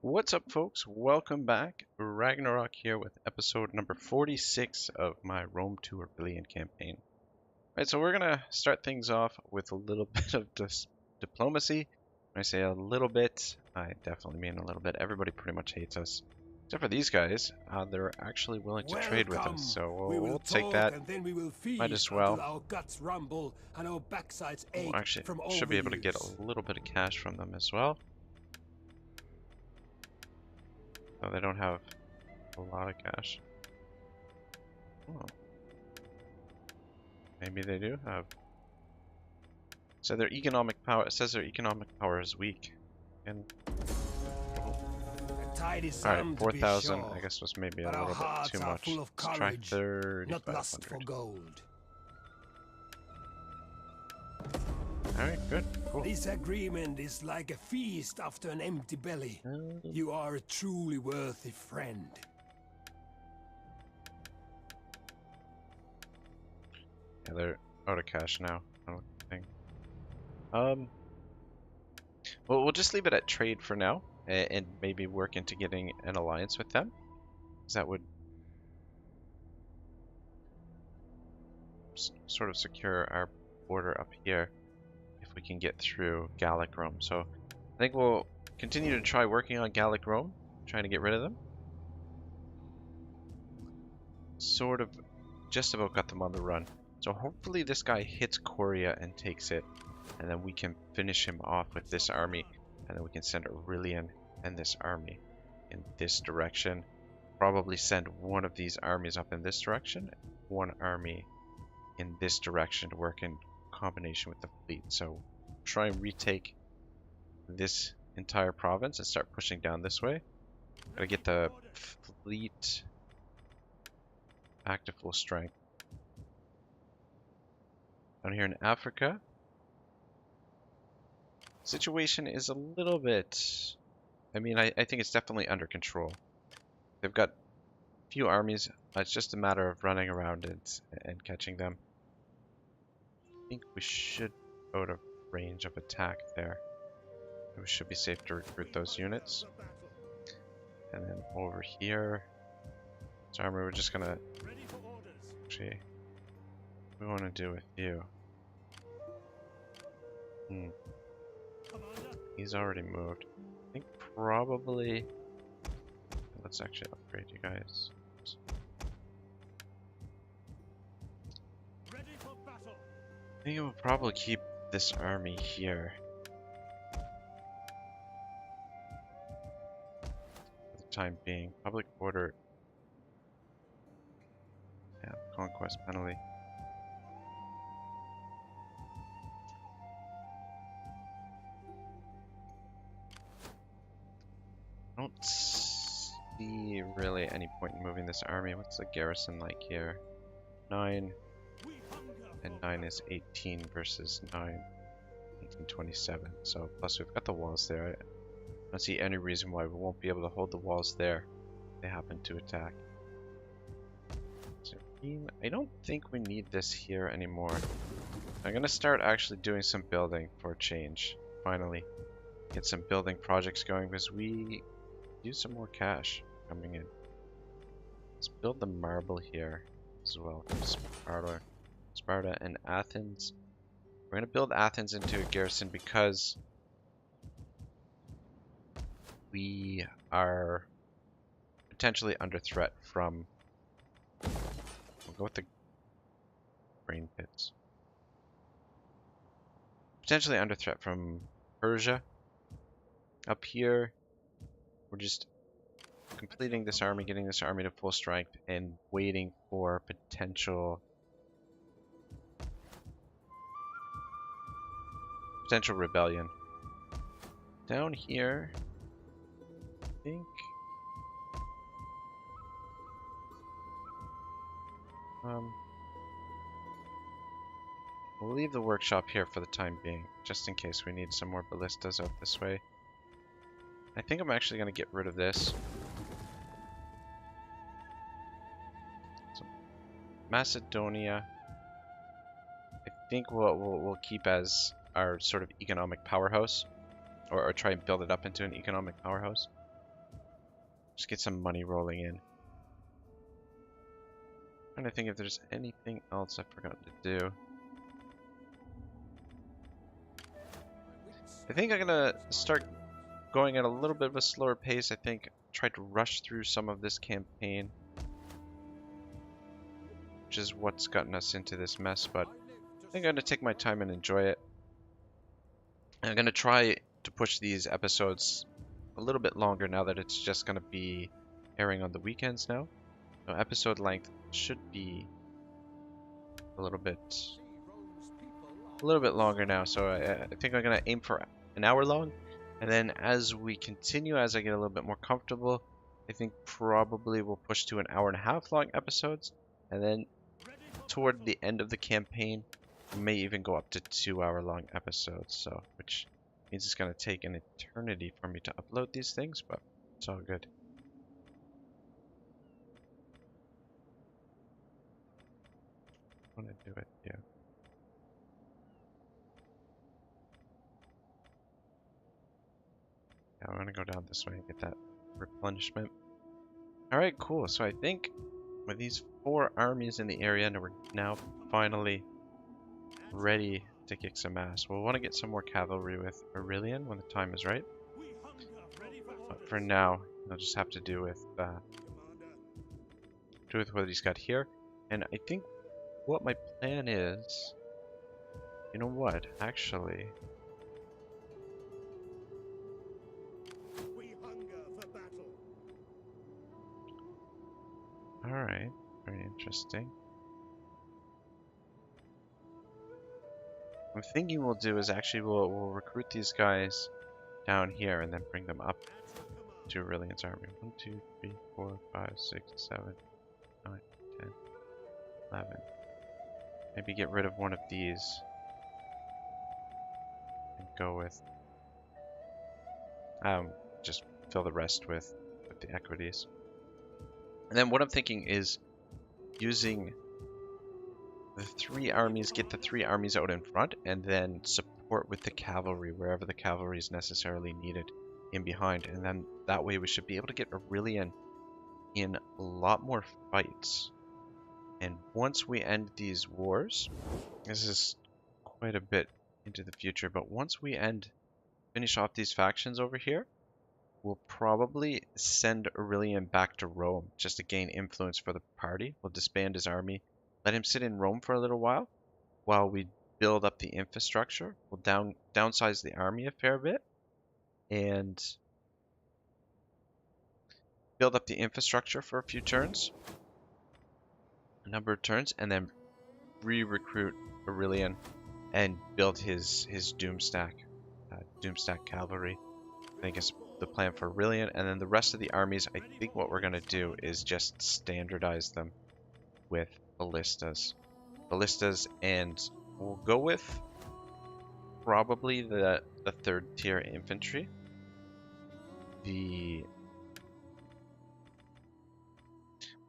What's up, folks? Welcome back. Ragnarok here with episode number 46 of my Rome to Aurelian campaign. Alright, so we're gonna start things off with a little bit of diplomacy. When I say a little bit, I definitely mean a little bit. Everybody pretty much hates us. Except for these guys. They're actually willing to trade with us, so we'll take that. And then we will feast Might as well. our guts rumble and our backsides ache Actually, from should be able to get overuse. a little bit of cash from them as well. Though they don't have a lot of cash. Oh. Maybe they do have. So their economic power, it says their economic power is weak. And Titus alright, 4,000 I guess was maybe a little bit too much. Full of Let's try courage, not lust for 3,500. gold. Alright, good, cool. This agreement is like a feast after an empty belly. You are a truly worthy friend. Yeah, they're out of cash now. I don't think. Well, we'll just leave it at trade for now, and maybe work into getting an alliance with them, because that would sort of secure our border up here if we can get through Gallic Rome. So I think we'll continue to try working on Gallic Rome, trying to get rid of them. Sort of just about got them on the run. So hopefully this guy hits Coria and takes it, and then we can finish him off with this army, and then we can send Aurelian and this army in this direction. Probably send one of these armies up in this direction, one army in this direction to work in combination with the fleet. So try and retake this entire province and start pushing down this way. Gotta get the fleet back to full strength. Down here in Africa, situation is a little bit, I mean, I think it's definitely under control. They've got a few armies. It's just a matter of running around and catching them. I think we should go to range of attack there. We should be safe to recruit those units. And then over here, this army, we're just gonna, actually, what do we want to do with you? He's already moved. I think probably, let's actually upgrade you guys. I think we'll probably keep this army here for the time being. Public order, yeah, conquest penalty. I don't see really any point in moving this army. What's the garrison like here? 9 and 9 is 18 versus 9, 1827. So plus we've got the walls there. I don't see any reason why we won't be able to hold the walls there if they happen to attack. 13. I don't think we need this here anymore. I'm gonna start actually doing some building for a change. Finally, get some building projects going because we use some more cash coming in. Let's build the marble here as well. Sparta and Athens. We're going to build Athens into a garrison because we are potentially under threat from, we'll go with the grain pits. Potentially under threat from Persia. Up here, we're just completing this army, getting this army to full strength, and waiting for potential rebellion. Down here, I think we'll leave the workshop here for the time being, just in case we need some more ballistas out this way. I think I'm actually going to get rid of this. So, Macedonia, I think we'll keep as our sort of economic powerhouse, or try and build it up into an economic powerhouse. Just get some money rolling in. Trying to think if there's anything else I've forgotten to do. I think I'm gonna start going at a little bit of a slower pace. I think I tried to rush through some of this campaign, which is what's gotten us into this mess, but I think I'm gonna take my time and enjoy it. I'm gonna try to push these episodes a little bit longer now that it's just gonna be airing on the weekends now. So episode length should be a little bit longer now. So I think I'm gonna aim for an hour long, and then as we continue, as I get a little bit more comfortable, I think probably we'll push to an hour and a half long episodes, and then toward the end of the campaign, we may even go up to 2 hour long episodes. So, which means it's gonna take an eternity for me to upload these things, but it's all good. I want to do it, yeah. Yeah, I'm gonna go down this way and get that replenishment. Alright, cool. So I think with these 4 armies in the area, and we're now finally ready to kick some ass. We'll want to get some more cavalry with Aurelian when the time is right. But for now, I'll just have to do with what he's got here. And I think what my plan is, you know what, actually, alright, very interesting. I'm thinking we'll do is actually we'll recruit these guys down here and then bring them up to Aurelian's army. 1, 2, 3, 4, 5, 6, 7, 9, 10, 11. Maybe get rid of one of these and go with just fill the rest with the equities. And then what I'm thinking is using the 3 armies, get the 3 armies out in front, and then support with the cavalry wherever the cavalry is necessarily needed in behind. And then that way we should be able to get Aurelian in a lot more fights. And once we end these wars, this is quite a bit into the future, but once we finish off these factions over here, we'll probably send Aurelian back to Rome just to gain influence for the party. We'll disband his army, let him sit in Rome for a little while we build up the infrastructure. We'll downsize the army a fair bit and build up the infrastructure for a few turns, a number of turns, and then re-recruit Aurelian and build his Doomstack cavalry. I think it's the plan for Aurelian, and then the rest of the armies, I think what we're going to do is just standardize them with ballistas, and we'll go with probably the 3rd tier infantry.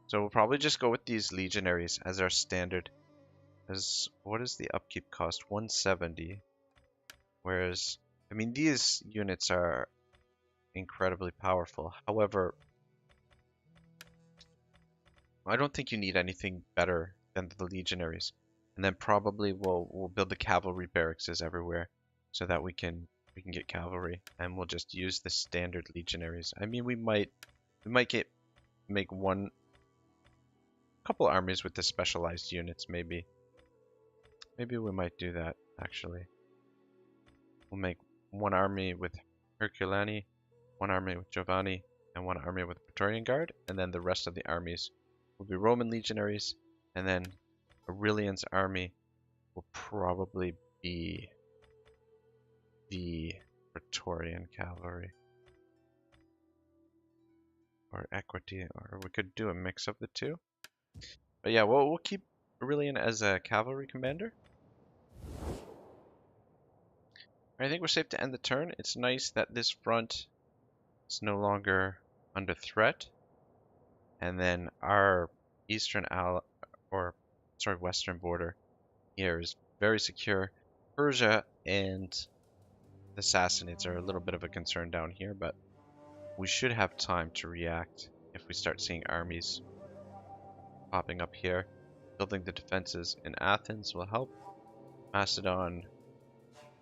So we'll probably just go with these legionaries as our standard. What is the upkeep cost? 170. Whereas, I mean, these units are incredibly powerful. However, I don't think you need anything better than the legionaries. And then probably we'll build the cavalry barracks everywhere so that we can get cavalry, and we'll just use the standard legionaries. I mean, we might make couple armies with the specialized units, maybe. Maybe we might do that, actually. We'll make one army with Herculani, one army with Giovanni, and one army with Praetorian Guard, and then the rest of the armies will be Roman legionaries, and then Aurelian's army will probably be the Praetorian cavalry. Or equity, or we could do a mix of the two. But yeah, we'll keep Aurelian as a cavalry commander. I think we're safe to end the turn. It's nice that this front is no longer under threat. And then our western border here is very secure. Persia and the Sassanids are a little bit of a concern down here, but we should have time to react if we start seeing armies popping up here. Building the defenses in Athens will help. Macedon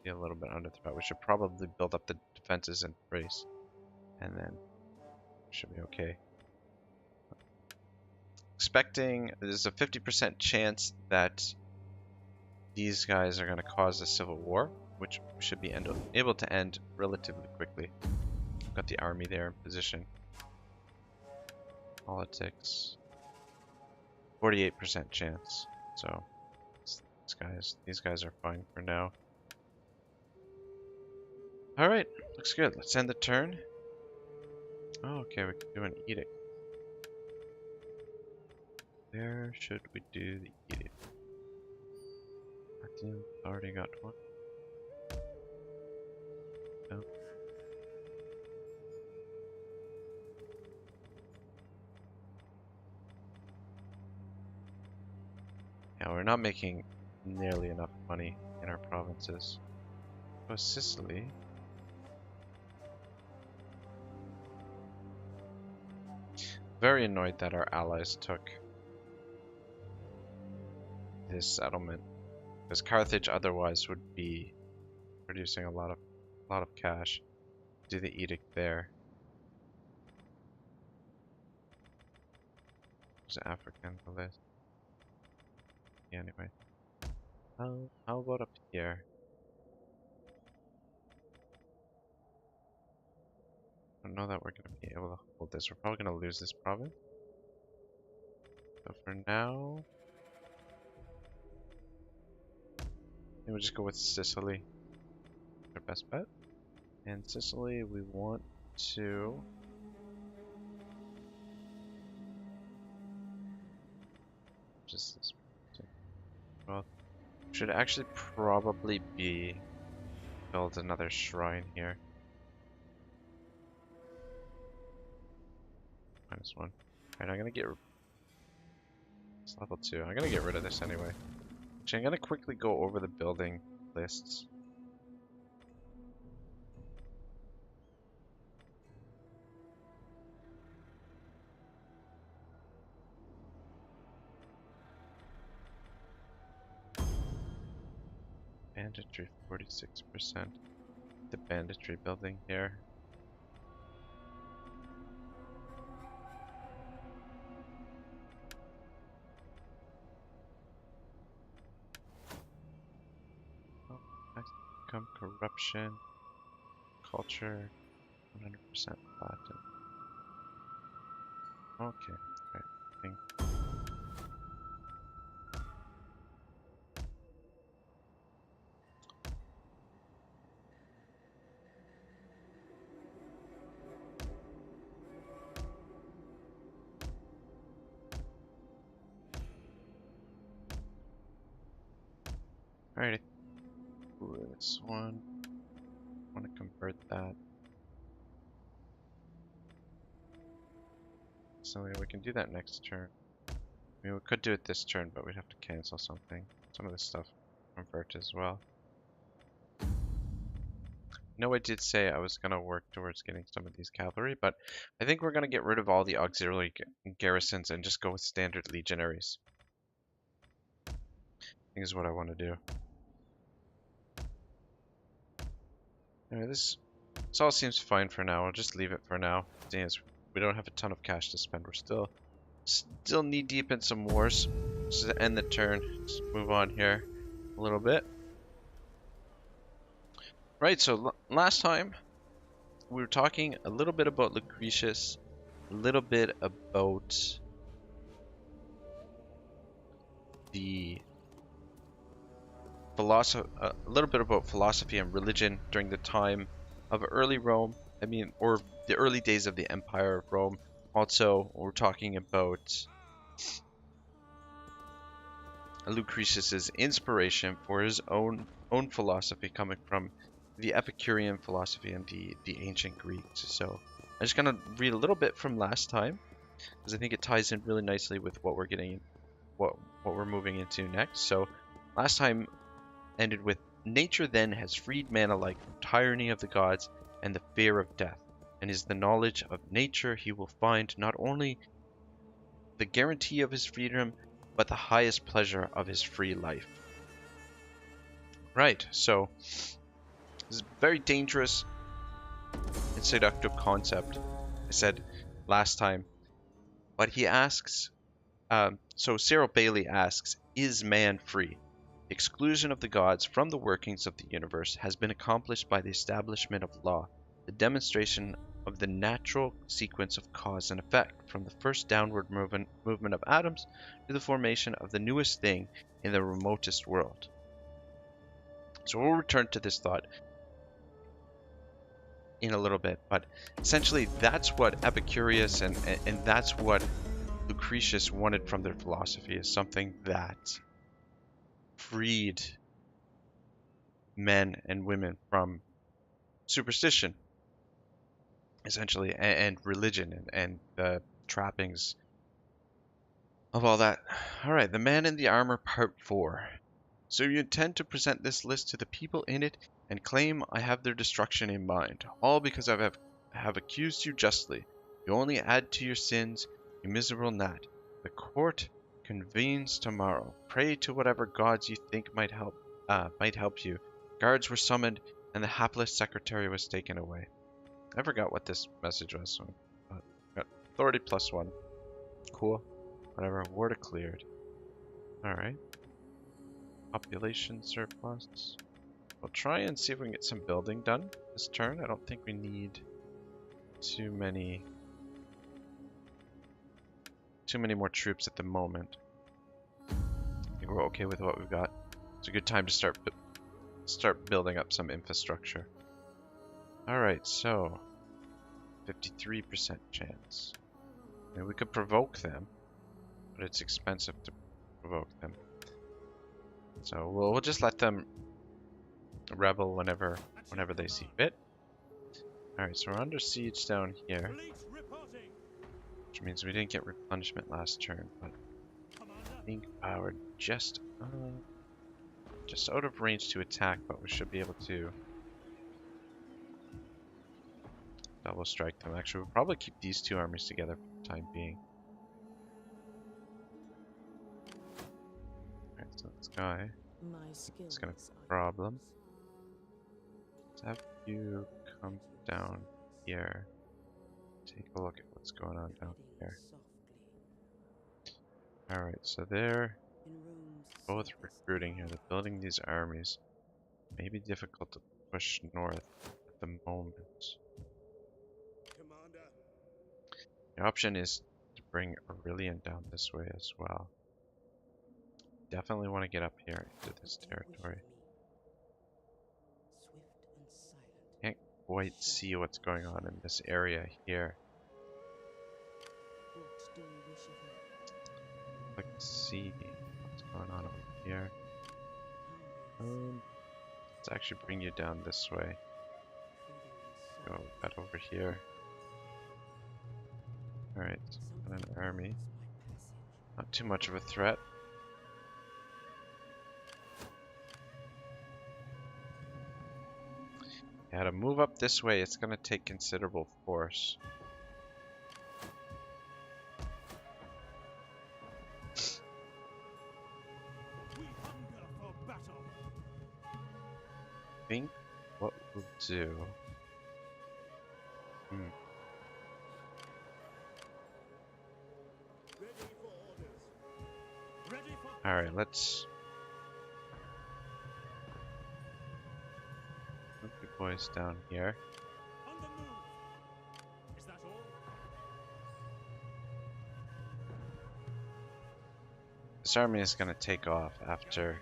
be a little bit under threat. We should probably build up the defenses in Thrace, and then we should be okay. Expecting there's a 50% chance that these guys are going to cause a civil war, which we should be able to end relatively quickly. Got the army there in position. Politics, 48% chance. So these guys are fine for now. All right, looks good. Let's end the turn. Oh, okay, we can do an edict. Where should we do the edict? Martin already got one. No. Yeah, we're not making nearly enough money in our provinces. Oh, Sicily. Very annoyed that our allies took this settlement, because Carthage otherwise would be producing a lot of cash. Do the edict there. There's African on the list. Yeah, anyway. How about up here? I don't know that we're going to be able to hold this. We're probably going to lose this province. So for now, we'll just go with Sicily. Our best bet. And Sicily, we want to just this. Well, should actually probably build another shrine here. -1. Alright, I'm gonna get. It's level 2. I'm gonna get rid of this anyway. Actually, I'm gonna quickly go over the building lists. Banditry 46%. The banditry building here. Income, corruption, culture, 100% Latin. Okay, right. Thing. Alright. This one. I want to convert that. So we can do that next turn. I mean, we could do it this turn, but we'd have to cancel something. Some of this stuff convert as well. No, I did say I was going to work towards getting some of these cavalry, but I think we're going to get rid of all the auxiliary garrisons and just go with standard legionaries. I think is what I want to do. Anyway, this all seems fine for now. I'll just leave it for now. Since we don't have a ton of cash to spend. We're still knee deep in some wars. Just to end the turn. Let's move on here a little bit. Right, so last time we were talking a little bit about Lucretius, a little bit about the philosophy, a little bit about philosophy and religion during the time of early Rome. I mean, or the early days of the Empire of Rome. Also, we're talking about Lucretius's inspiration for his own philosophy coming from the Epicurean philosophy and the ancient Greeks. So I'm just gonna read a little bit from last time because I think it ties in really nicely with what we're getting, what we're moving into next. So last time ended with nature then has freed man alike from tyranny of the gods and the fear of death. and is the knowledge of nature, he will find not only the guarantee of his freedom, but the highest pleasure of his free life. Right, so this is a very dangerous and seductive concept, I said last time. But he asks, so Cyril Bailey asks, is man free? The exclusion of the gods from the workings of the universe has been accomplished by the establishment of law, the demonstration of the natural sequence of cause and effect, from the first downward movement of atoms to the formation of the newest thing in the remotest world. So we'll return to this thought in a little bit, but essentially that's what Epicurus and that's what Lucretius wanted from their philosophy, is something that freed men and women from superstition, essentially, and religion and the trappings of all that. All right, the man in the armor, part 4. So you intend to present this list to the people in it and claim I have their destruction in mind, all because I have accused you justly. You only add to your sins, you miserable gnat. The court convenes tomorrow. Pray to whatever gods you think might help you. Guards were summoned, and the hapless secretary was taken away. I forgot what this message was, so got authority +1. Cool. Whatever. Water cleared. Alright. Population surplus. We'll try and see if we can get some building done this turn. I don't think we need too many more troops at the moment. I think we're okay with what we've got. It's a good time to start building up some infrastructure. Alright, so 53% chance. I mean, we could provoke them, but it's expensive to provoke them. So we'll just let them rebel whenever they see fit. Alright, so we're under siege down here, which means we didn't get replenishment last turn, but I think we're just out of range to attack, but we should be able to double strike them. Actually, we'll probably keep these two armies together for the time being. Alright, so this guy is gonna have a problem. Let's have you come down here. Take a look at what's going on down here. Alright, so they're both recruiting here. They're building these armies. Maybe difficult to push north at the moment. The option is to bring Aurelian down this way as well. Definitely want to get up here into this territory. Can't quite see what's going on in this area here. Let's see what's going on over here. Let's actually bring you down this way. Go that over here. Alright, an army. Not too much of a threat. Yeah, to move up this way, it's going to take considerable force. I think what we'll do... Alright, let's... move the boys down here. This army is going to take off after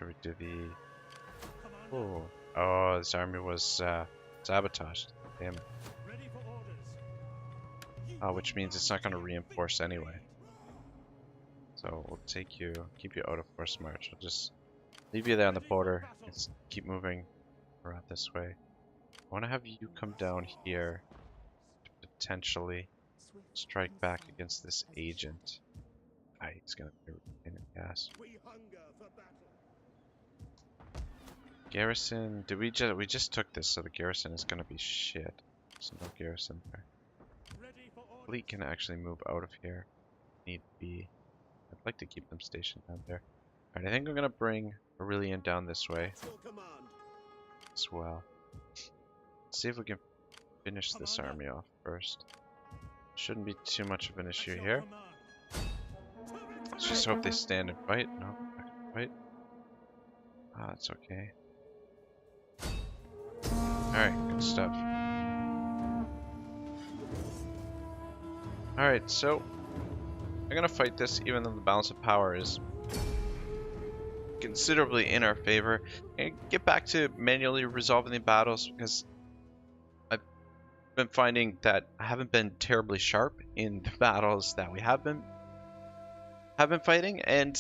we do the... Oh, this army was sabotaged. Damn it. Oh, which means it's not going to reinforce anyway. So we'll keep you out of force march. I'll just leave you there on the border. Let's keep moving around this way. I want to have you come down here to potentially strike back against this agent. Ah, he's gonna be in the gas. Garrison. We just took this, so the garrison is gonna be shit. So no garrison there. Fleet can actually move out of here. Need be. I'd like to keep them stationed down there. Alright, I think I'm gonna bring Aurelian down this way as well. Let's see if we can finish this army off first. Shouldn't be too much of an issue here. Let's just hope they stand and fight. No, not gonna fight. Ah, that's okay. Alright, good stuff. Alright, so I'm gonna fight this even though the balance of power is considerably in our favor. And get back to manually resolving the battles because I've been finding that I haven't been terribly sharp in the battles that we have been fighting, and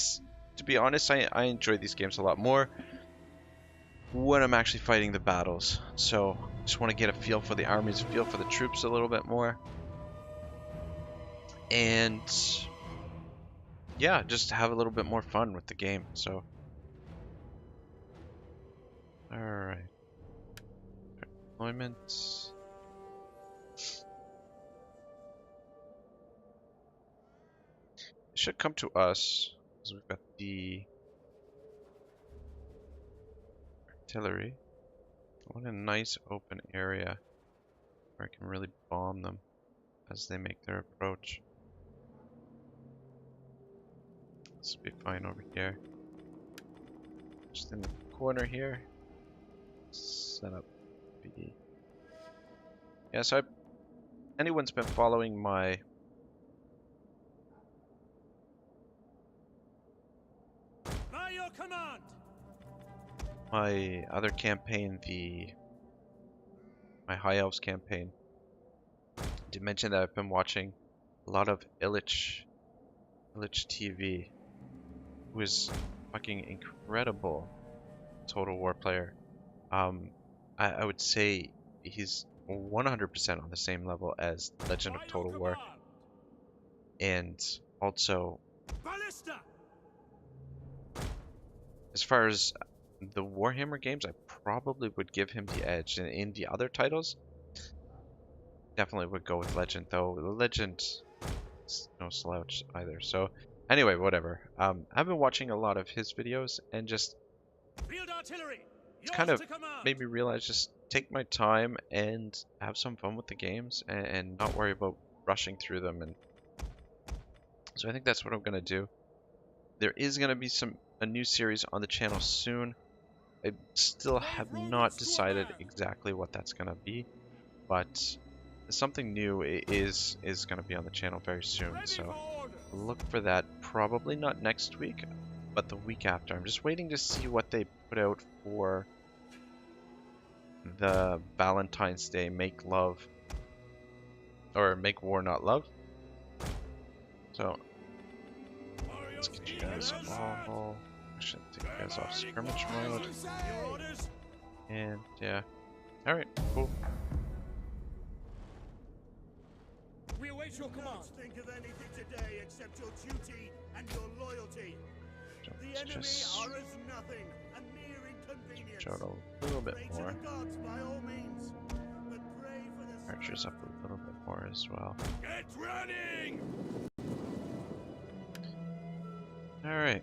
to be honest, I enjoy these games a lot more when I'm actually fighting the battles. So just want to get a feel for the armies, a feel for the troops a little bit more. And yeah, just have a little bit more fun with the game. So alright. Deployment. It should come to us because we've got the artillery. I want a nice open area where I can really bomb them as they make their approach. This will be fine over here. Just in the corner here. Set up the... Yeah, so anyone's been following my By your command. My other campaign, my High Elves campaign. I did mention that I've been watching a lot of Illich TV, who is fucking incredible Total War player. I would say he's 100% on the same level as Legend of Total War, and also as far as the Warhammer games, I probably would give him the edge. And in the other titles, definitely would go with Legend, though Legend is no slouch either. So anyway, whatever. I've been watching a lot of his videos and just it's kind of made me realize just take my time and have some fun with the games and not worry about rushing through them. And so I think that's what I'm gonna do. There is gonna be a new series on the channel soon. I still have not decided exactly what that's gonna be, but something new is gonna be on the channel very soon. So look for that, probably not next week, but the week after. I'm just waiting to see what they put out for the Valentine's Day Make Love, or Make War Not Love. So let's get you guys all. Actually, take you guys off skirmish mode. And yeah, all right, cool. We await your command. Think of anything today except your duty and your loyalty. The enemy are as nothing, a mere inconvenience. Stretch out a little bit more. Gods by all means, but pray for the Archers up a little bit more as well. Get running! All right.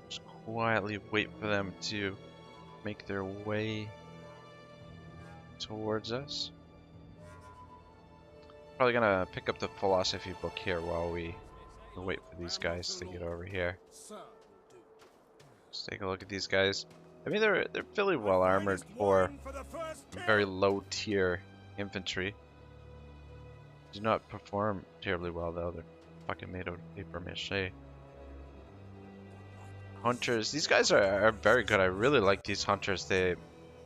Just quietly wait for them to make their way towards us. Probably gonna pick up the philosophy book here while we wait for these guys to get over here. Let's take a look at these guys. I mean, they're fairly well armored for very low tier infantry. Do not perform terribly well though. They're fucking made out of paper mache. Hunters, these guys are very good. I really like these hunters. The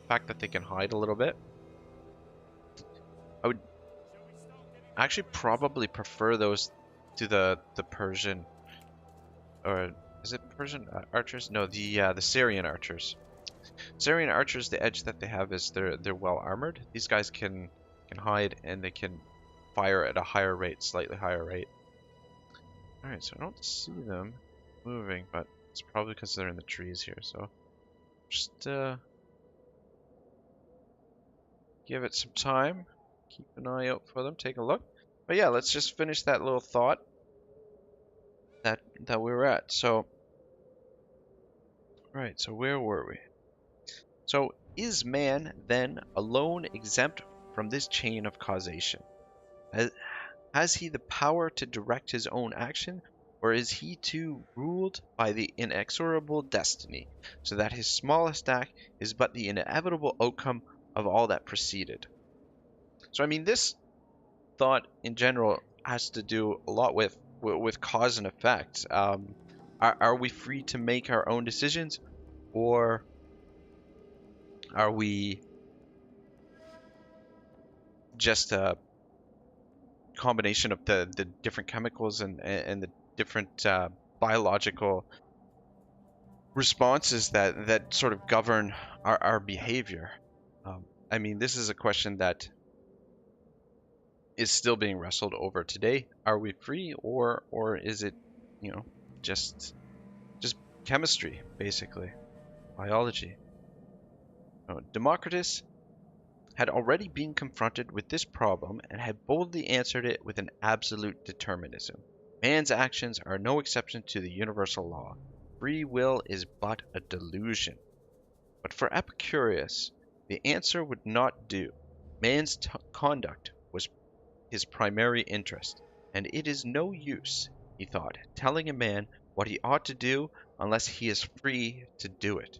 fact that they can hide a little bit. I would actually probably prefer those to the Persian, or is it Persian archers? No, the Syrian archers. Syrian archers, the edge that they have is they're well armored. These guys can hide and they can fire at a higher rate, slightly higher rate. All right, so I don't see them moving, but it's probably because they're in the trees here. So just give it some time. Keep an eye out for them. Take a look. But yeah, let's just finish that little thought that we were at. So, right. So where were we? So is man then alone exempt from this chain of causation? Has he the power to direct his own action, or is he too ruled by the inexorable destiny, so that his smallest act is but the inevitable outcome of all that preceded? So I mean, this thought in general has to do a lot with cause and effect. Are we free to make our own decisions, or are we just a combination of the different chemicals and the different biological responses that sort of govern our behavior? I mean, this is a question that is still being wrestled over today. Are we free, or is it, just chemistry, basically, biology? Democritus had already been confronted with this problem and had boldly answered it with an absolute determinism. Man's actions are no exception to the universal law. Free will is but a delusion. But for Epicurus, the answer would not do. Man's conduct was his primary interest, and it is no use, he thought, telling a man what he ought to do unless he is free to do it.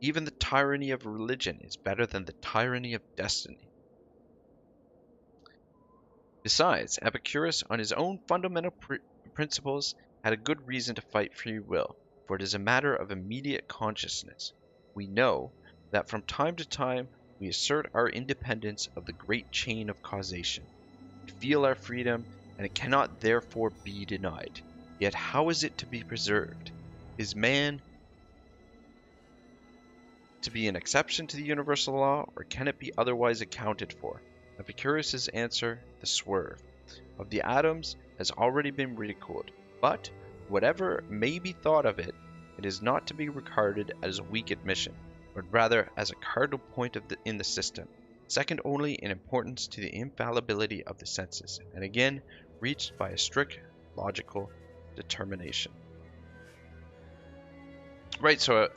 Even the tyranny of religion is better than the tyranny of destiny. Besides, Epicurus, on his own fundamental principles, had a good reason to fight free will, for it is a matter of immediate consciousness. We know that from time to time we assert our independence of the great chain of causation. We feel our freedom, and it cannot therefore be denied. Yet how is it to be preserved? Is man to be an exception to the universal law, or can it be otherwise accounted for? Epicurus's answer, the swerve of the atoms, has already been ridiculed, but whatever may be thought of it, it is not to be regarded as a weak admission, but rather as a cardinal point in the system, second only in importance to the infallibility of the senses, and again reached by a strict logical determination. Right, so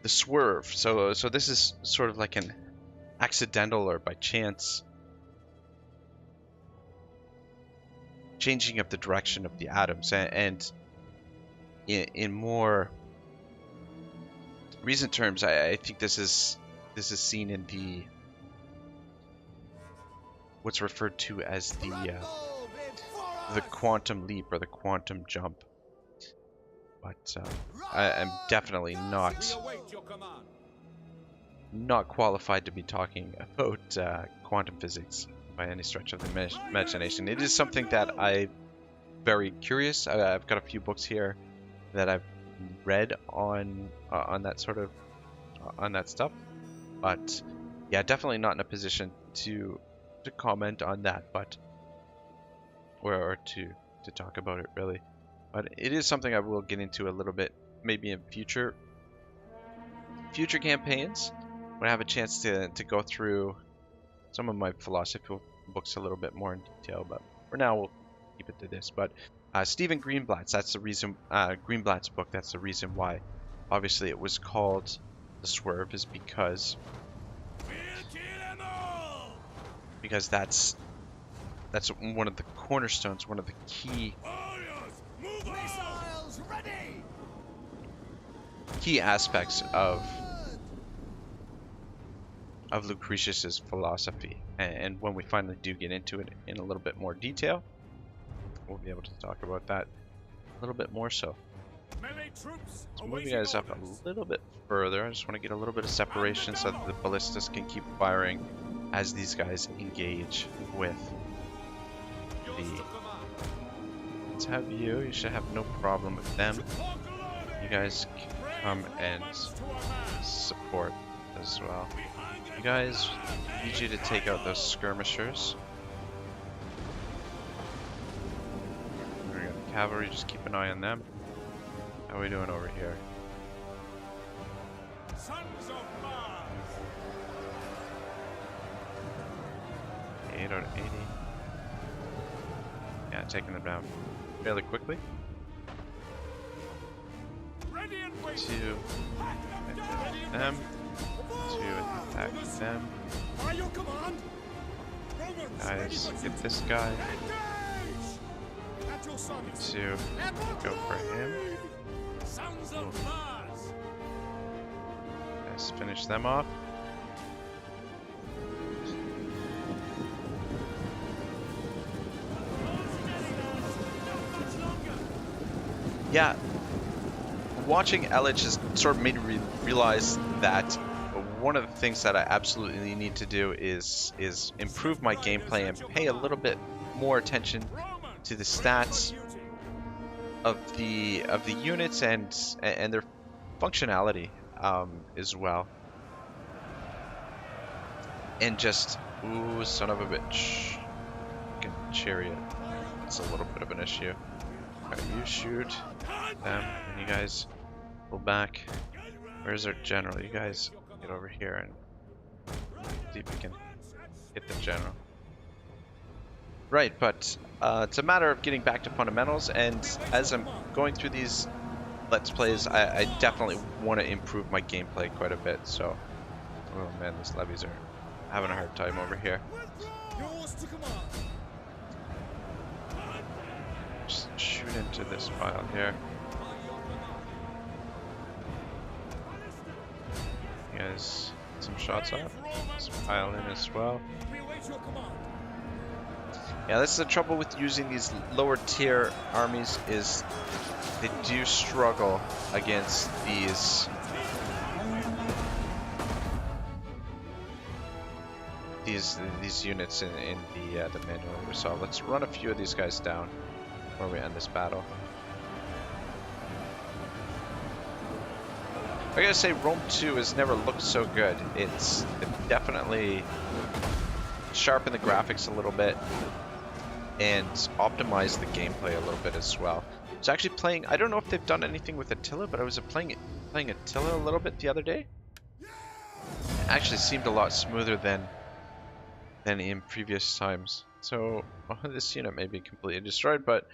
the swerve. So this is sort of like an accidental or by chance changing of the direction of the atoms, and in more recent terms, I think this is seen in the what's referred to as the quantum leap or the quantum jump. But I'm definitely not qualified to be talking about quantum physics by any stretch of the imagination. It is something that I'm very curious. I've got a few books here that I've read on that sort of on that stuff, but yeah, definitely not in a position to comment on that, but or to talk about it really. But it is something I will get into a little bit, maybe in future campaigns, when I have a chance to go through some of my philosophy books a little bit more in detail. But for now, we'll keep it to this. But Stephen Greenblatt's, that's the reason. Greenblatt's book. That's the reason why, obviously, it was called The Swerve, is because that's one of the cornerstones, one of the key aspects of Lucretius's philosophy, and when we finally do get into it in a little bit more detail, we'll be able to talk about that a little bit more so. Let's move you guys up a little bit further. I just want to get a little bit of separation so that the ballistas can keep firing as these guys engage with the... Let's have you. You should have no problem with them. You guys can come and support as well. You guys, need you to take out those skirmishers. We got the cavalry, just keep an eye on them. How are we doing over here? 78 out of 80. Yeah, taking them down fairly quickly. To attack them. To attack them. Guys, get this guy. To go for him. Let's finish them off. Yeah, watching Elich has sort of made me realize that one of the things that I absolutely need to do is improve my gameplay and pay a little bit more attention to the stats of the units and their functionality as well. And just, ooh, son of a bitch, fucking chariot. It's a little bit of an issue. Alright, you shoot them, and you guys pull back. Where's our general? You guys get over here and see if we can hit the general. Right, but it's a matter of getting back to fundamentals, and as I'm going through these Let's Plays, I definitely want to improve my gameplay quite a bit, so... Oh man, these levies are having a hard time over here. Just shoot into this pile here. You guys get some shots off. This pile in as well. Yeah, this is the trouble with using these lower tier armies, is they do struggle against these units in the manual order. So let's run a few of these guys down before we end this battle. I gotta say, Rome 2 has never looked so good. It definitely sharpened the graphics a little bit and optimized the gameplay a little bit as well. I was actually playing, I don't know if they've done anything with Attila, but I was playing Attila a little bit the other day. It actually seemed a lot smoother than in previous times. So this unit may be completely destroyed, but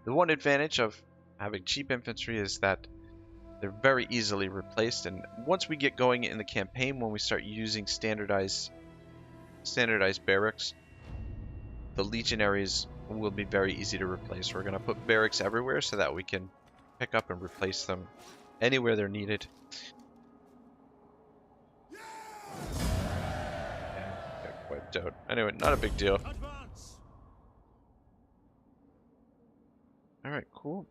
the one advantage of having cheap infantry is that they're very easily replaced, and once we get going in the campaign, when we start using standardized barracks, the legionaries will be very easy to replace. We're going to put barracks everywhere so that we can pick up and replace them anywhere they're needed. Got wiped out. Anyway, not a big deal. Alright, cool.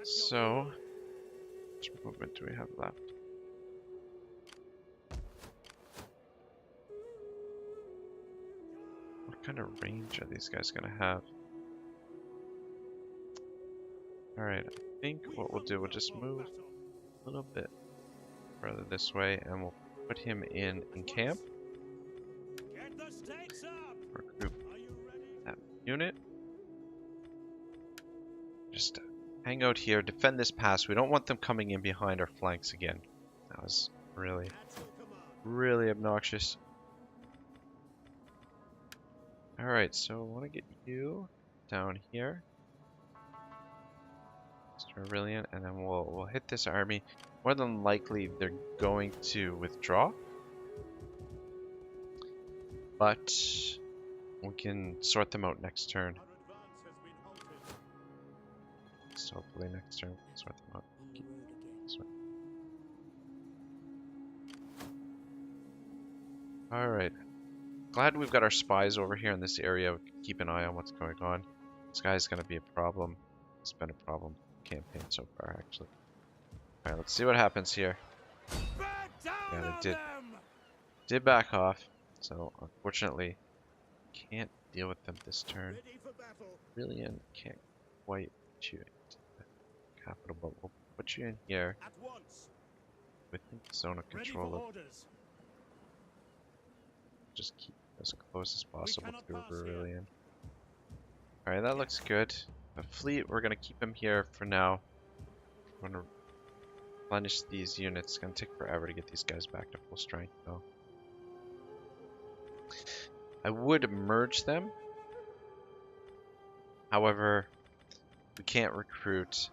So, how much movement do we have left? What kind of range are these guys going to have? Alright, I think what we'll do, we'll just move a little bit further this way, and we'll put him in camp. Recruit that unit. Just hang out here, defend this pass. We don't want them coming in behind our flanks again. That was really, really obnoxious. Alright, so I want to get you down here, Mr. Aurelian, and then we'll hit this army. More than likely, they're going to withdraw, but we can sort them out next turn. So hopefully next turn we can sort them out. Alright. Glad we've got our spies over here in this area. We can keep an eye on what's going on. This guy's going to be a problem. It's been a problem campaign so far, actually. Alright, let's see what happens here. Yeah, they did back off. So, unfortunately, can't deal with them this turn. Aurelian can't quite put you into the capital, but we'll put you in here within the zone of control of. Just keep as close as possible to Aurelian. Alright, that looks good. The fleet, we're going to keep him here for now. I'm going to replenish these units. It's going to take forever to get these guys back to full strength, though. I would merge them. However, we can't recruit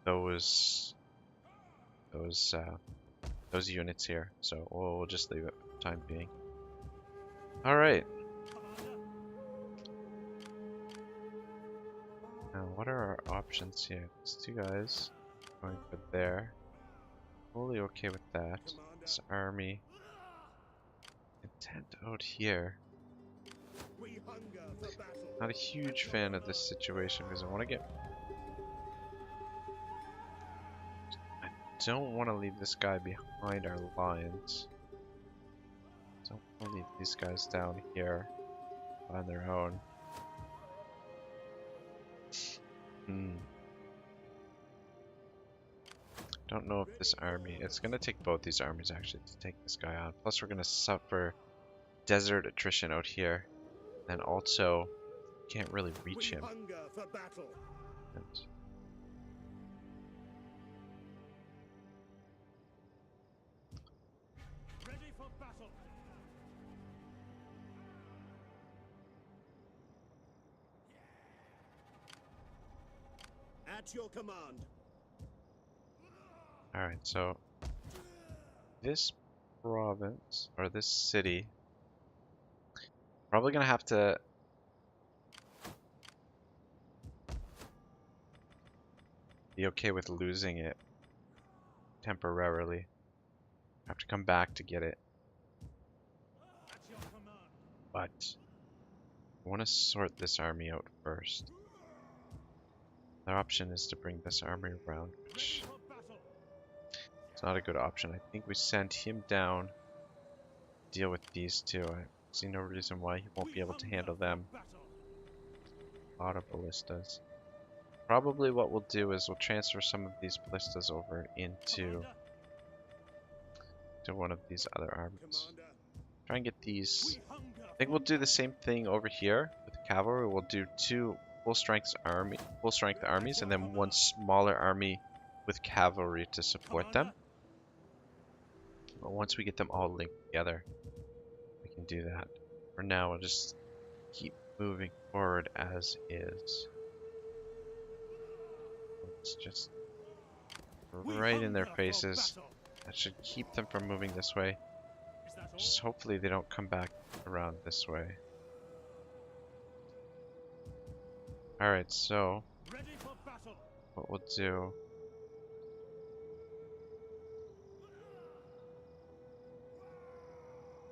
those units here, so we'll just leave it for the time being. All right. Now, what are our options here? These two guys going for there. Totally okay with that. This army. Intent out here. Not a huge fan of this situation because I want to get. I don't want to leave this guy behind our lines. Don't want to leave these guys down here on their own. Don't know if this army. It's going to take both these armies actually to take this guy on. Plus, we're going to suffer desert attrition out here. And also, can't really reach him. And Ready for battle. At your command. Alright, so this province, or this city, probably gonna have to be okay with losing it temporarily. Have to come back to get it. But I want to sort this army out first. The option is to bring this army around, which it's not a good option. I think we send him down, deal with these two. I see no reason why he won't be able to handle them. A lot of ballistas. Probably what we'll do is we'll transfer some of these ballistas over into one of these other armies. Try and get these. I think we'll do the same thing over here with cavalry. We'll do two full strength armies and then one smaller army with cavalry to support them. But once we get them all linked together, we can do that. For now, we'll just keep moving forward as is. It's just right in their faces. That should keep them from moving this way. Just hopefully they don't come back around this way. Alright, so what we'll do.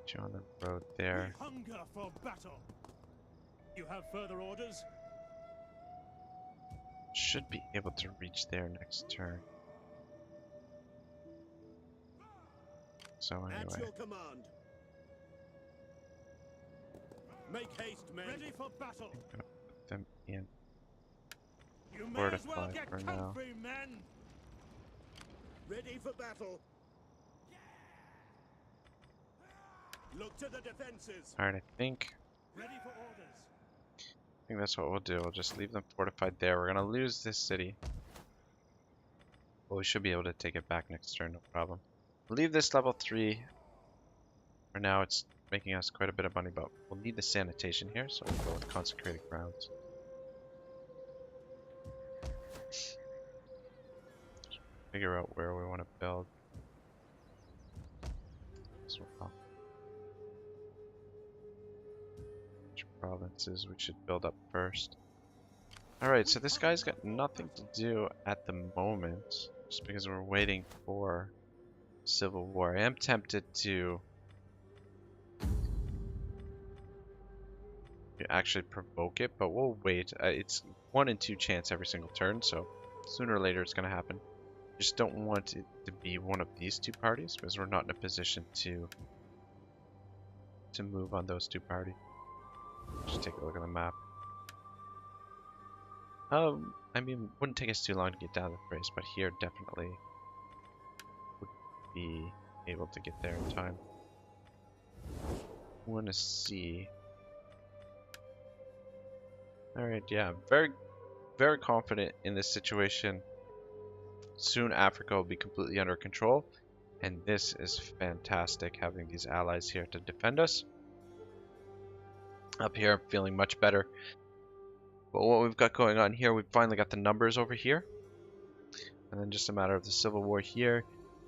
Put you on the road there. Hunger for battle. You have further orders? Should be able to reach there next turn. So anyway. At your command. Make haste, men. Ready for battle. I'm gonna put them in You may as well fortified get for now. comfy, men. Ready for battle. Look to the defenses. Alright, I think Ready for orders. that's what we'll do. We'll just leave them fortified there. We're gonna lose this city. But we should be able to take it back next turn, no problem. Leave this level 3. For now, it's making us quite a bit of money, but we'll need the sanitation here, so we'll go with consecrated grounds. Figure out where we want to build as well. Which provinces we should build up first. Alright, so this guy's got nothing to do at the moment, just because we're waiting for civil war. I am tempted to actually provoke it, but we'll wait. It's 1 in 2 chance every single turn, so sooner or later it's going to happen. Just don't want it to be one of these two parties because we're not in a position to move on those two parties. Just take a look at the map. I mean, wouldn't take us too long to get down the race, but here definitely would be able to get there in time. Want to see. Alright, yeah, very, very confident in this situation. Soon Africa will be completely under control, and this is fantastic having these allies here to defend us. Up here, I'm feeling much better. But what we've got going on here, we've finally got the numbers over here. And then just a matter of the civil war here.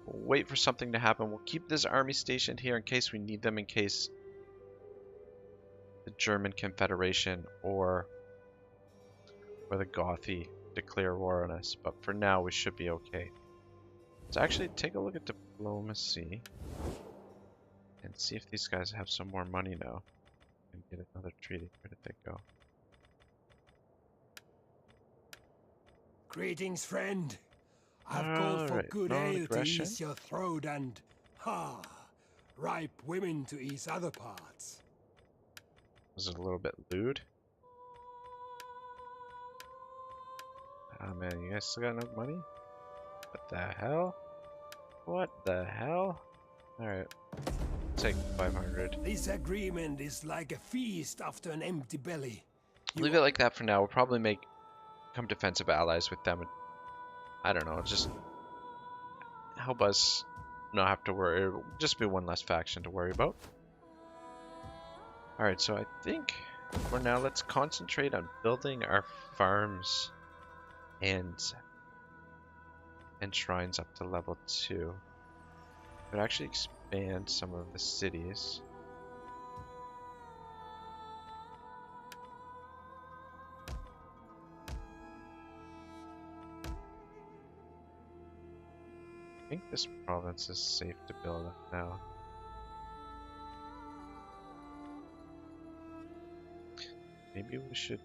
We'll wait for something to happen. We'll keep this army stationed here in case we need them, in case the German Confederation or the Gothi declare war on us. But for now, we should be okay. Let's actually take a look at diplomacy and see if these guys have some more money now. And get another treaty. Where did they go? Greetings, friend. I've called for good ale to ease your throat and, ripe women to ease other parts. Was it a little bit lewd? Ah man, you guys still got enough money? What the hell? What the hell? Alright. Take 500. This agreement is like a feast after an empty belly. Leave it like that for now. We'll probably become defensive allies with them. I don't know, just help us not have to worry. It'll just be one less faction to worry about. Alright, so I think for now let's concentrate on building our farms and shrines up to level 2. But actually expand some of the cities. I think this province is safe to build up now. Maybe we should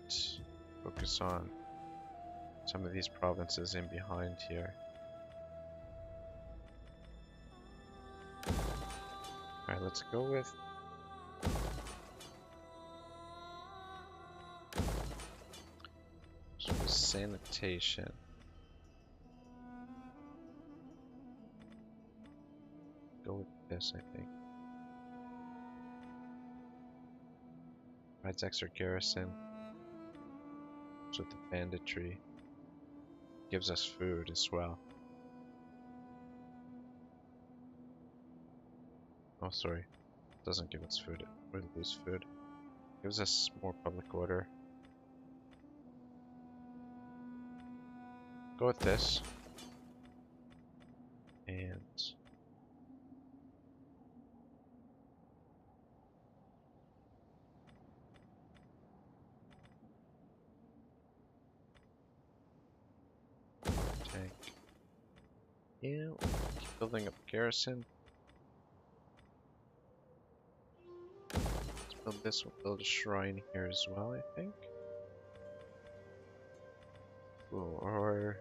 focus on some of these provinces in behind here. Alright, let's go with sanitation. Go with this, I think. Provides extra garrison. Goes with the banditry. Gives us food as well. Oh, sorry. Doesn't give us food. We lose food. Gives us more public order. Go with this. And tank. Yeah, keep building up garrison. Let's build this. We'll build a shrine here as well, I think. Ooh, or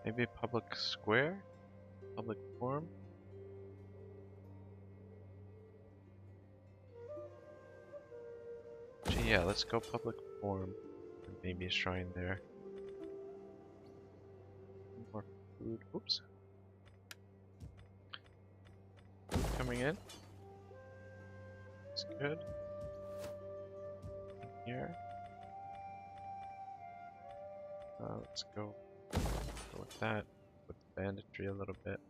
maybe a public square? Public forum? Actually, yeah, let's go public forum. And maybe a shrine there. More food. Oops. Food coming in. That's good. Here. Let's go with that. With the banditry a little bit.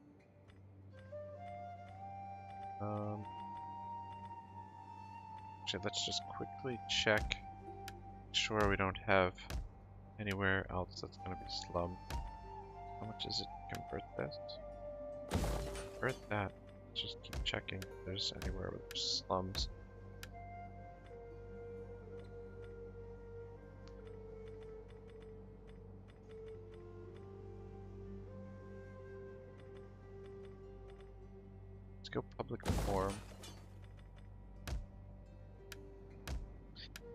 Actually, let's just quickly check. Make sure we don't have anywhere else that's going to be slum. How much is it to convert this? Convert that. Let's just keep checking if there's anywhere where there's slums. Let's go public forum.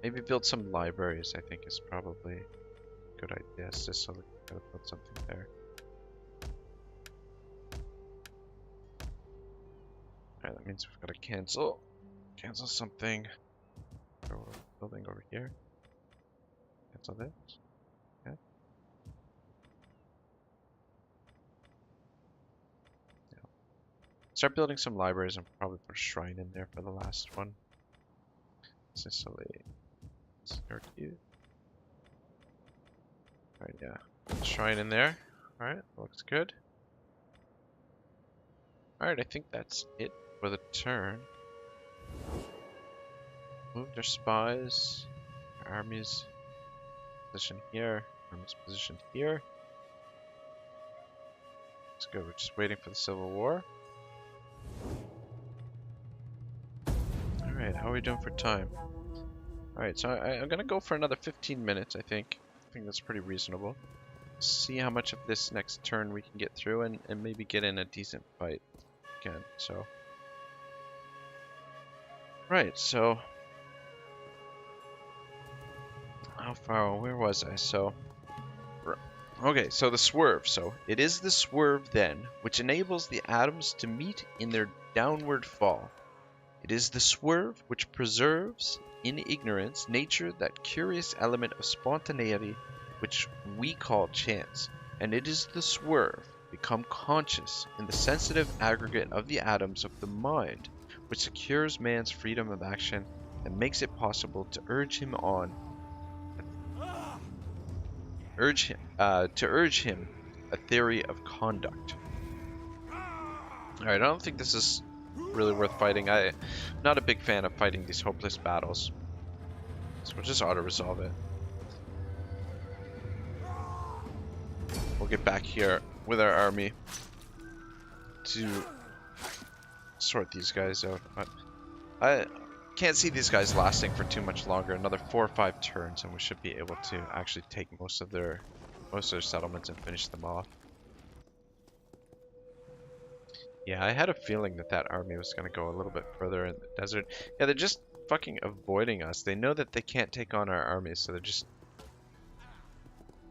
Maybe build some libraries, I think is probably a good idea. It's just so we gotta build something there. Alright, that means we've got to cancel something. So we're building over here. Cancel this. Okay. Yeah. Start building some libraries and probably put a shrine in there for the last one. Sicily. Syracuse. Alright, yeah. Shrine in there. Alright, looks good. Alright, I think that's it for the turn. Move their spies. Our armies position here. Armies positioned here. Let's go. We're just waiting for the Civil War. Alright, how are we doing for time? Alright, so I'm gonna go for another 15 minutes, I think. I think that's pretty reasonable. See how much of this next turn we can get through and maybe get in a decent fight again, so. Right, so. How far, where was I? So. Okay, so the Swerve. So, it is the Swerve then, which enables the atoms to meet in their downward fall. It is the Swerve which preserves in ignorance nature, that curious element of spontaneity which we call chance. And it is the Swerve, become conscious in the sensitive aggregate of the atoms of the mind, which secures man's freedom of action and makes it possible to urge him on, to urge him a theory of conduct. Alright, I don't think this is really worth fighting. I'm not a big fan of fighting these hopeless battles. So we'll just auto-resolve it. We'll get back here with our army to sort these guys out. I can't see these guys lasting for too much longer. Another 4 or 5 turns and we should be able to actually take most of their settlements and finish them off. Yeah, I had a feeling that that army was going to go a little bit further in the desert. Yeah, they're just fucking avoiding us. They know that they can't take on our armies, so they're just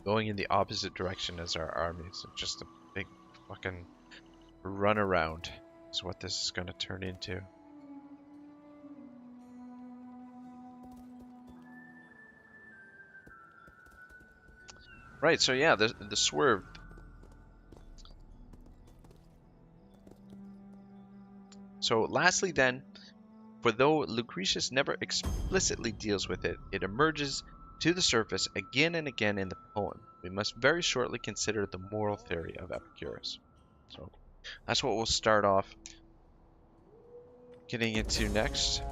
going in the opposite direction as our armies. It's just a big fucking runaround is what this is going to turn into. Right, so yeah, the Swerve. So lastly then, for though Lucretius never explicitly deals with it, it emerges to the surface again and again in the poem. We must very shortly consider the moral theory of Epicurus. So that's what we'll start off getting into next,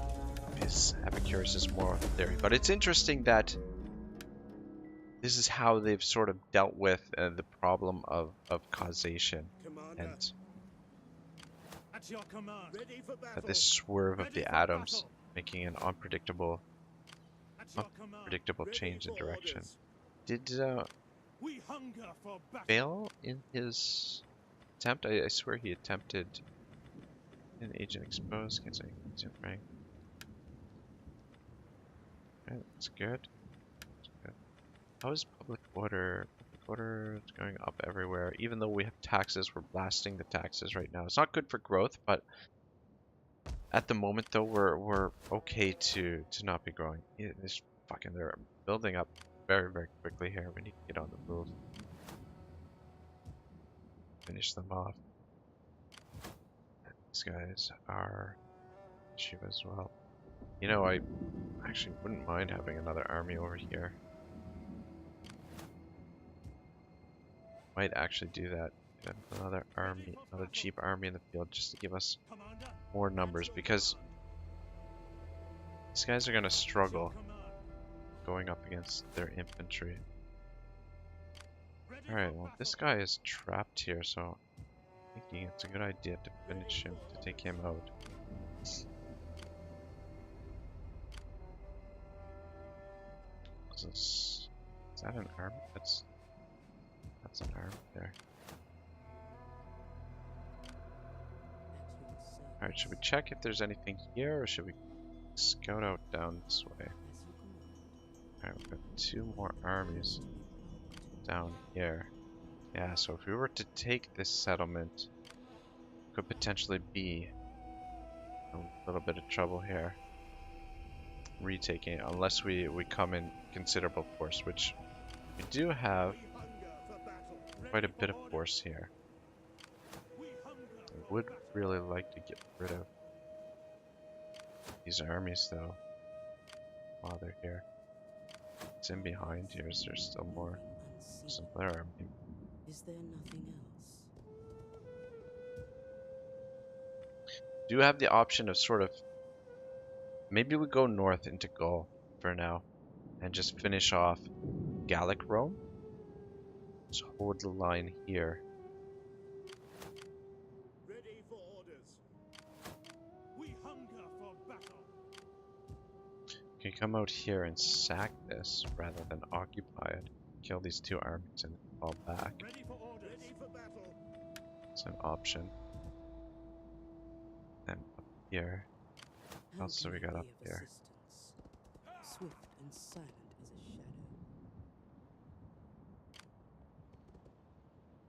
is Epicurus' moral theory. But it's interesting that this is how they've sort of dealt with the problem of causation. Commander. And At your command. Ready for battle. that this swerve of the atoms making an unpredictable At your command. unpredictable Ready change in for direction. orders. Did We hunger for battle. fail in his attempt? I swear he attempted an agent exposed. Can't say agent rank. Okay, that's good. That's good. How is public order? Public order is going up everywhere. Even though we have taxes, we're blasting the taxes right now. It's not good for growth, but at the moment though, we're okay to not be growing. Yeah, this fucking, they're building up very, very quickly here. We need to get on the move. Finish them off. These guys are issue as well. You know, I actually wouldn't mind having another army over here. Might actually do that. Get another army, another cheap army in the field just to give us Commander. more numbers, because these guys are going to struggle going up against their infantry. Alright, well this guy is trapped here, so I'm thinking it's a good idea to finish him, to take him out. Is that an arm? That's an arm there. Alright, should we check if there's anything here, or should we scout out down this way? Alright, we've got 2 more armies down here. Yeah, so if we were to take this settlement, could potentially be a little bit of trouble here. Retaking it, unless we come in considerable force, which we do have We hunger for battle. quite a bit of force here. We hunger I for would battle. really like to get rid of these armies though while they're here. What's in behind here? Is there still more? Some other army. Is there nothing else? Do have the option of sort of Maybe we go north into Gaul for now and just finish off Gallic Rome. Just hold the line here. Ready for orders. We hunger for battle. You can come out here and sack this rather than occupy it. Kill these two armies and fall back. Ready for orders. Ready for battle. It's an option. And up here. How else have we can I got up be of here? assistance? Swift and silent as a shadow.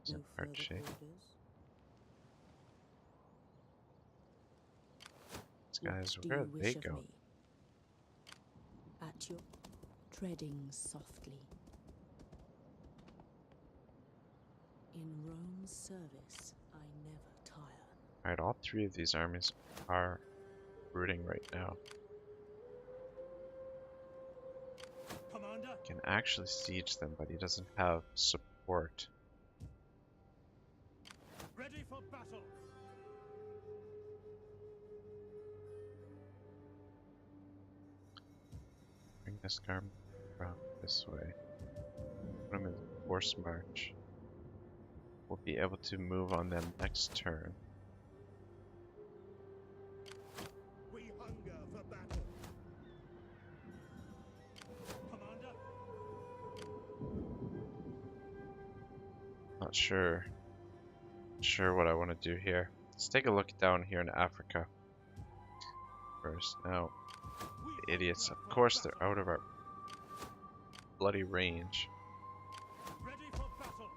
It's No an further Archie. orders? These guys, What do where you are wish they of going? me? At your treading softly. In Rome's service, I never tire. Alright, all three of these armies are rooting right now. Commander. Can actually siege them, but he doesn't have support. Ready for battle. Bring this army around this way. Put them in force march. We'll be able to move on them next turn. We hunger for battle. Commander. Not sure what I want to do here. Let's take a look down here in Africa first. Now, the idiots, of course, they're out of our bloody range. Ready for battle.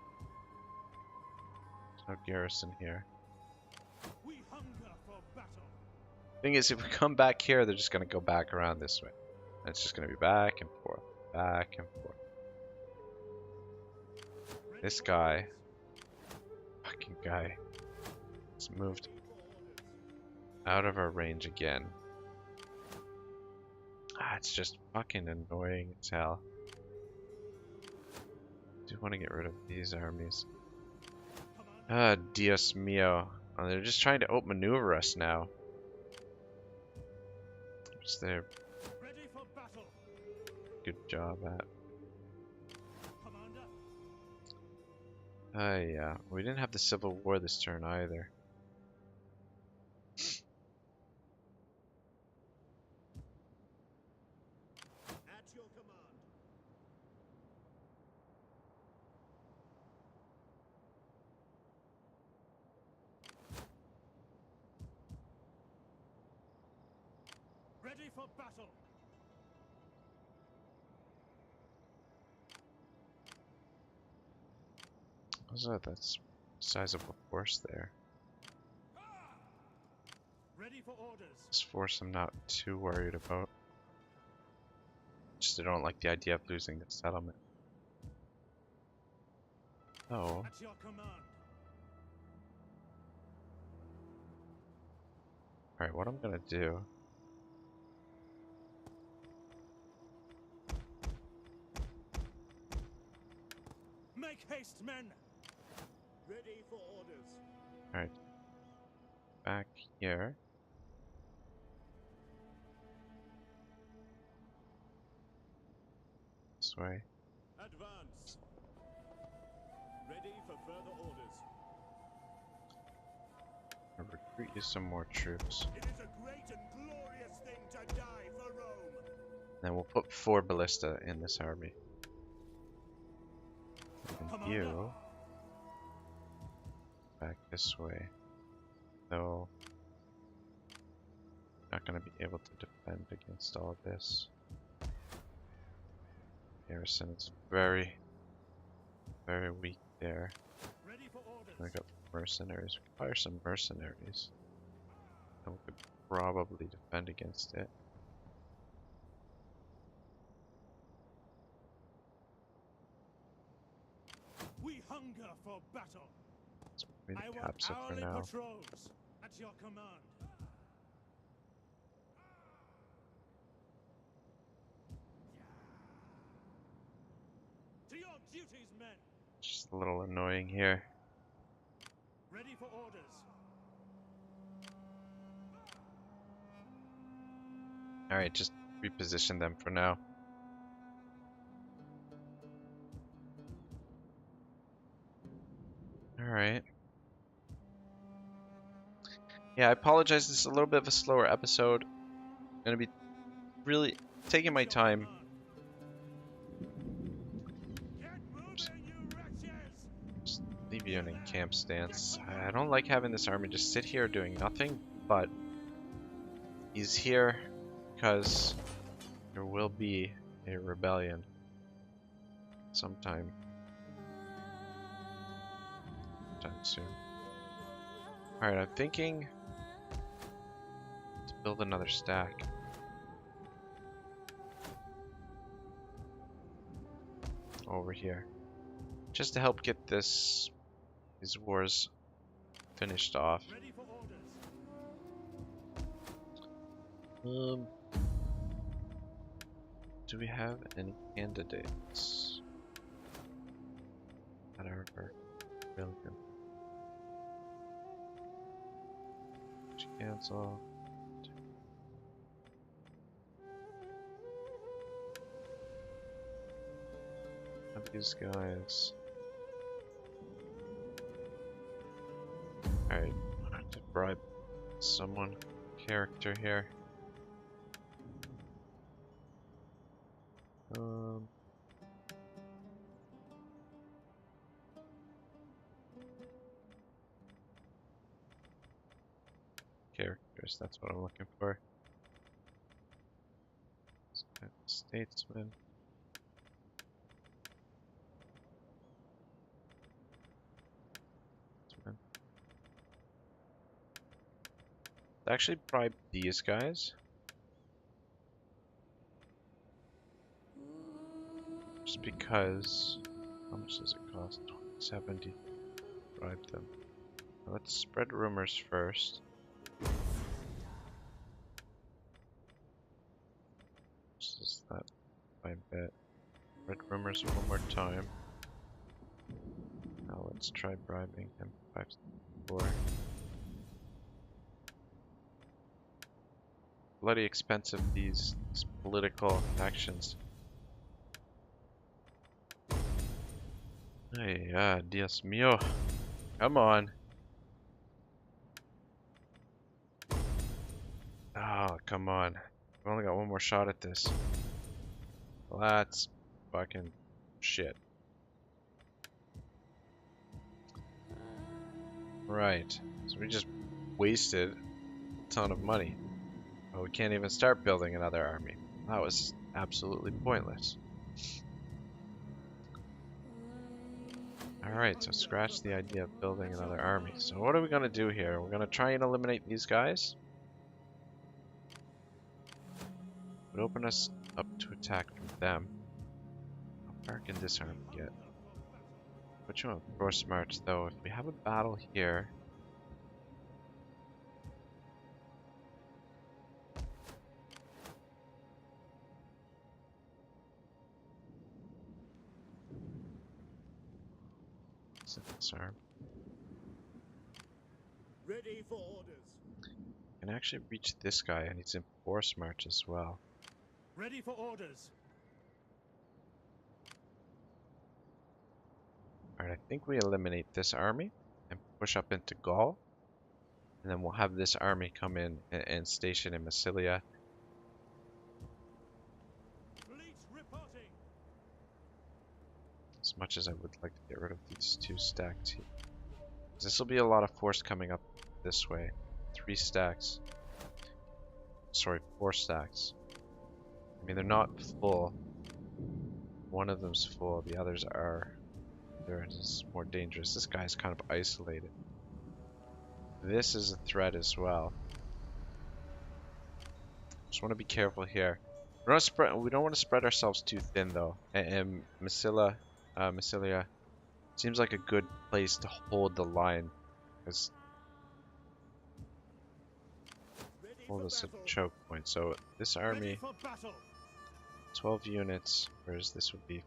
No garrison here. We hunger for battle. Thing is, if we come back here, they're just gonna go back around this way. And it's just gonna be back and forth, back and forth. Ready This for guy, orders. fucking guy, has moved out of our range again. Ah, it's just fucking annoying as hell. I do want to get rid of these armies. Ah, Dios mio. Oh, they're just trying to outmaneuver us now. Which they're Ready for battle. good job at. Commander. Yeah. We didn't have the Civil War this turn either. At your command. Ready for battle. That's sizable force there. Ready for orders. This force I'm not too worried about. Just I don't like the idea of losing the settlement. Oh, At your command. alright, what I'm gonna do. Make haste, men. Ready for orders. Alright. Back here. This way. Advance. Ready for further orders. I'll recruit you some more troops. It is a great and glorious thing to die for Rome. Then we'll put 4 ballista in this army. And Commander. you back this way. Though not gonna be able to defend against all of this. Garrison is very, very weak there. Ready for orders. We got mercenaries. We can hire some mercenaries. And we could probably defend against it. We hunger for battle. Let's maybe I want caps it for hourly now. patrols. At your command. To your duties, men. Just a little annoying here. Ready for orders. Alright, just reposition them for now. Alright. Yeah, I apologize. This is a little bit of a slower episode. I'm gonna be really taking my time. Just leave you in a camp stance. I don't like having this army just sit here doing nothing, but he's here because there will be a rebellion sometime soon. Alright, I'm thinking to build another stack. Over here. Just to help get these wars finished off. Do we have any candidates that are brilliant? Cancel. These guys. Alright, I have to bribe someone character here. Characters, that's what I'm looking for. Statesman. Actually bribe these guys. Just because. How much does it cost? 70. Bribe them. Let's spread rumors first. This is that by bit. Spread rumors one more time. Now let's try bribing him. 5, 4. Bloody expensive these political actions. Hey, Dios mío. Come on. Oh, come on. I've only got one more shot at this. Well, that's fucking shit. Right. So we just wasted a ton of money. Well, we can't even start building another army. That was absolutely pointless. Alright, so scratch the idea of building another army. So what are we going to do here? We're going to try and eliminate these guys. Would open us up to attack from them. How far can this army get? Put you on force march though. If we have a battle here, this arm Ready for orders. can actually reach this guy, and he's in force march as well. Ready for orders. Alright, I think we eliminate this army and push up into Gaul, and then we'll have this army come in and station in Massilia. Fleet reporting. As much as I would like to get rid of these 2 stacks here. This will be a lot of force coming up this way. 3 stacks. Sorry, 4 stacks. I mean, they're not full. One of them's full, the others are. Theirs is more dangerous. This guy's kind of isolated. This is a threat as well. Just want to be careful here. We don't want to spread ourselves too thin though. And Massilia seems like a good place to hold the line, because hold us at a choke point. So this army, 12 units, whereas this would be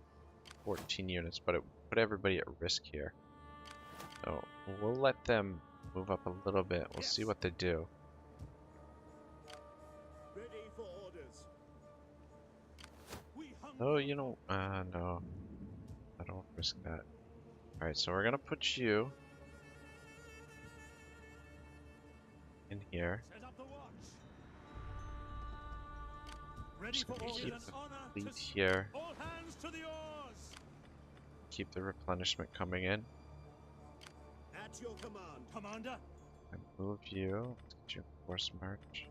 14 units, but it would put everybody at risk here. So we'll let them move up a little bit. We'll see what they do. Ready for orders. Oh, you know, no, I don't risk that. All right, so we're gonna put you in here. Set up the watch. Ready Just for gonna orders keep and the honor fleet to here. all hands to the oars. Keep the replenishment coming in. At your command, Commander. And move you. Let's get you a force march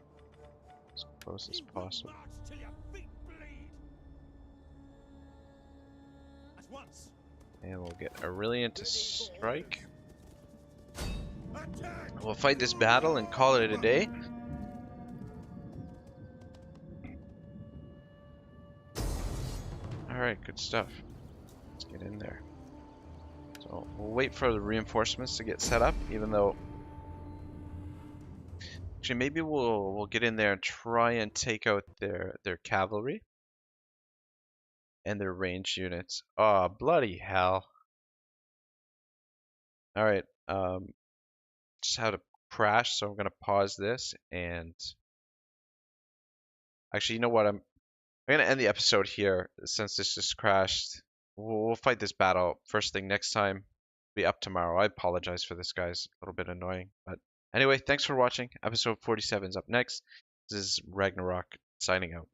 as close as You will possible. march till your feet bleed. At once. And we'll get Aurelian to strike. Attack. We'll fight this battle and call it a day. Alright, good stuff. Let's get in there. So we'll wait for the reinforcements to get set up, even though actually maybe we'll get in there and try and take out their cavalry and their ranged units. Oh, bloody hell. Alright, just had a crash, so I'm gonna pause this and actually, you know what? I'm gonna end the episode here since this just crashed. We'll fight this battle first thing next time. Be up tomorrow. I apologize for this, guys. A little bit annoying, but anyway, thanks for watching. Episode 47 is up next. This is Ragnarok signing out.